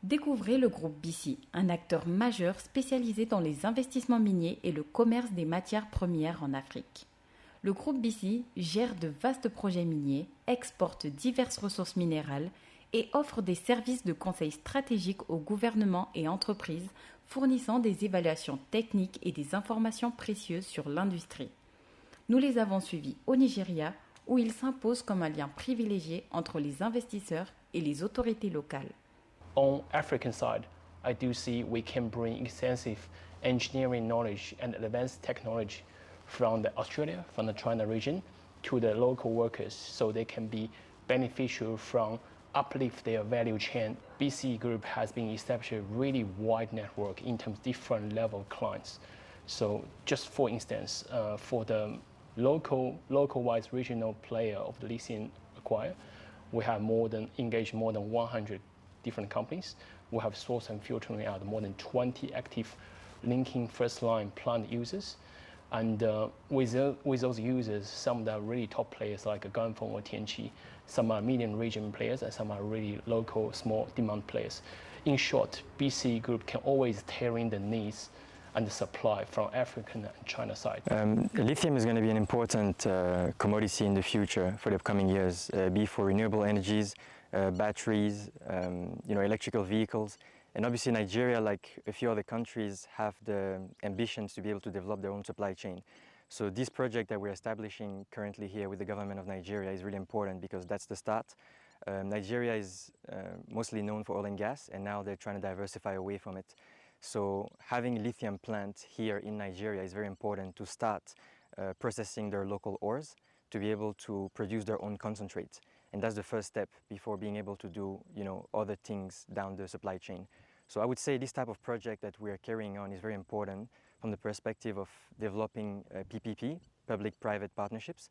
Découvrez le groupe BISY, un acteur majeur spécialisé dans les investissements miniers et le commerce des matières premières en Afrique. Le groupe BISY gère de vastes projets miniers, exporte diverses ressources minérales et offre des services de conseil stratégique aux gouvernements et entreprises, fournissant des évaluations techniques et des informations précieuses sur l'industrie. Nous les avons suivis au Nigéria, où ils s'imposent comme un lien privilégié entre les investisseurs et les autorités locales. On African side, I do see we can bring extensive engineering knowledge and advanced technology from the Australia, from the China region to the local workers so they can be beneficial from uplift their value chain. BC Group has been established a really wide network in terms of different level of clients. So just for instance, for the localized regional player of the lithium acquire, we have engaged more than 100 different companies. We have sourced and filtering out more than 20 active linking first line plant users. And with those users, some that are really top players like Ganfeng or Tianqi, some are medium region players, and some are really local, small demand players. In short, BC Group can always tailor in the needs and the supply from African and China side. Lithium is going to be an important commodity in the future for the upcoming years, be for renewable energies, batteries, electrical vehicles. And obviously Nigeria, like a few other countries, have the ambitions to be able to develop their own supply chain. So this project that we're establishing currently here with the government of Nigeria is really important because that's the start. Nigeria is mostly known for oil and gas, and now they're trying to diversify away from it. So having a lithium plant here in Nigeria is very important to start processing their local ores to be able to produce their own concentrate. And that's the first step before being able to do other things down the supply chain. So I would say this type of project that we are carrying on is very important from the perspective of developing PPP, public-private partnerships,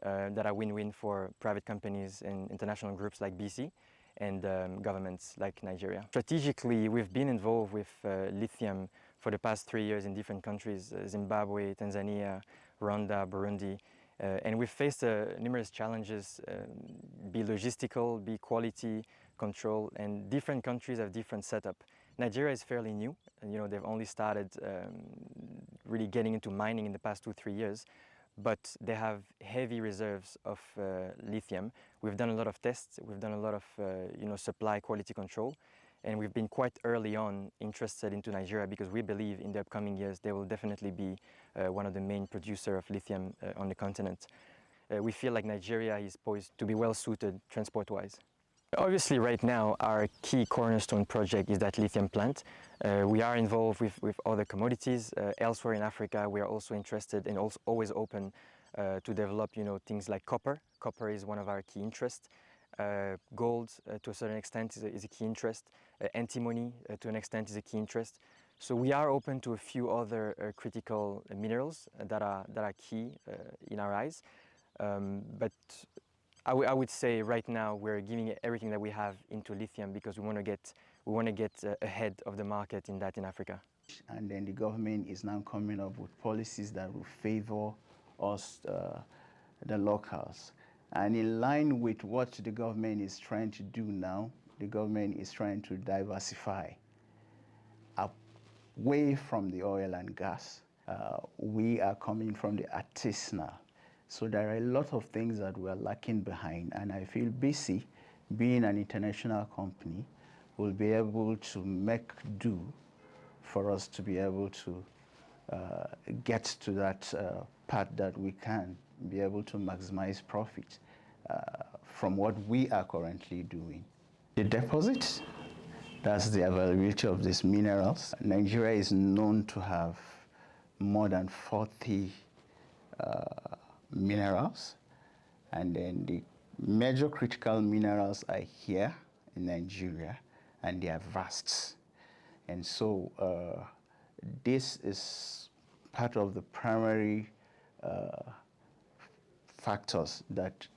that are win-win for private companies and international groups like BC and governments like Nigeria. Strategically, we've been involved with lithium for the past 3 years in different countries, Zimbabwe, Tanzania, Rwanda, Burundi. And we've faced numerous challenges, be logistical, be quality control, and different countries have different setup. Nigeria is fairly new, and they've only started really getting into mining in the past 2-3 years, but they have heavy reserves of lithium. We've done a lot of tests, we've done a lot of supply quality control, and we've been quite early on interested into Nigeria because we believe in the upcoming years they will definitely be one of the main producers of lithium on the continent. We feel like Nigeria is poised to be well suited transport-wise. Obviously right now our key cornerstone project is that lithium plant. We are involved with other commodities. Elsewhere in Africa we are also interested and also always open to develop things like copper. Copper is one of our key interests. Gold to a certain extent is a key interest. Antimony to an extent is a key interest. So we are open to a few other critical minerals that are key in our eyes. But I would say right now we're giving everything that we have into lithium because we want to get ahead of the market in Africa. And then the government is now coming up with policies that will favor us, the locals. And in line with what the government is trying to do now, the government is trying to diversify away from the oil and gas. We are coming from the artisanal. So there are a lot of things that we are lacking behind, and I feel BC, being an international company, will be able to make do for us to be able to get to that part that we can be able to maximize profit from what we are currently doing. The deposit, that's the availability of these minerals. Nigeria is known to have more than 40 minerals, and then the major critical minerals are here in Nigeria, and they are vast. And so this is part of the primary factors that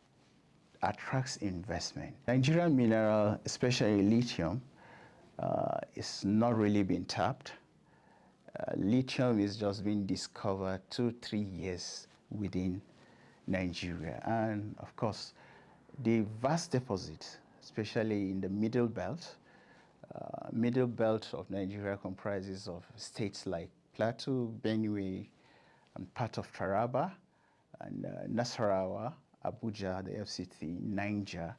attracts investment. Nigerian mineral, especially lithium, is not really being tapped. Lithium is just being discovered 2-3 years within Nigeria. And of course, the vast deposits, especially in the middle belt, Middle belt of Nigeria comprises of states like Plateau, Benue, and part of Taraba, and Nasarawa, Abuja, the FCT, Niger,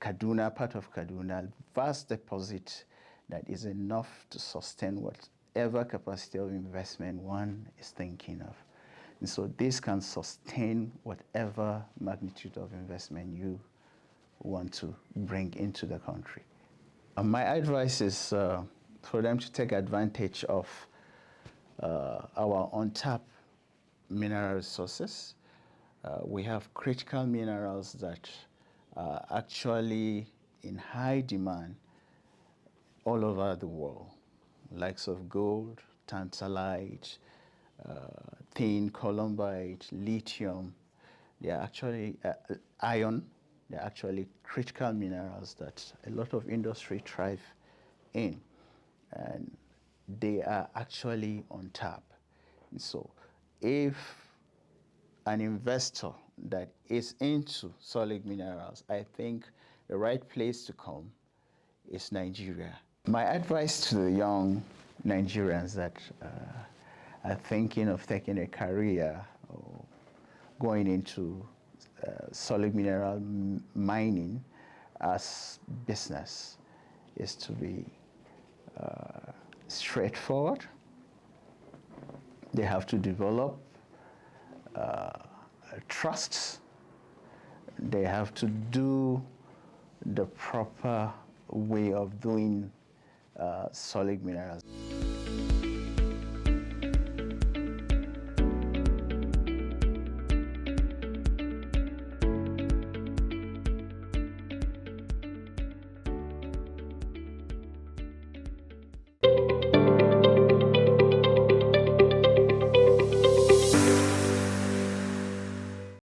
Kaduna, part of Kaduna, vast deposit that is enough to sustain whatever capacity of investment one is thinking of. And so this can sustain whatever magnitude of investment you want to bring into the country. My advice is for them to take advantage of our untapped mineral resources. We have critical minerals that are actually in high demand all over the world, likes of gold, tantalite, tin, columbite, lithium. They are actually iron. They're actually critical minerals that a lot of industry thrive in, and they are actually on tap. And so if an investor that is into solid minerals, I think the right place to come is Nigeria. My advice to the young Nigerians that are thinking of taking a career or going into solid mineral mining as business is to be straightforward. They have to develop trust. They have to do the proper way of doing solid minerals.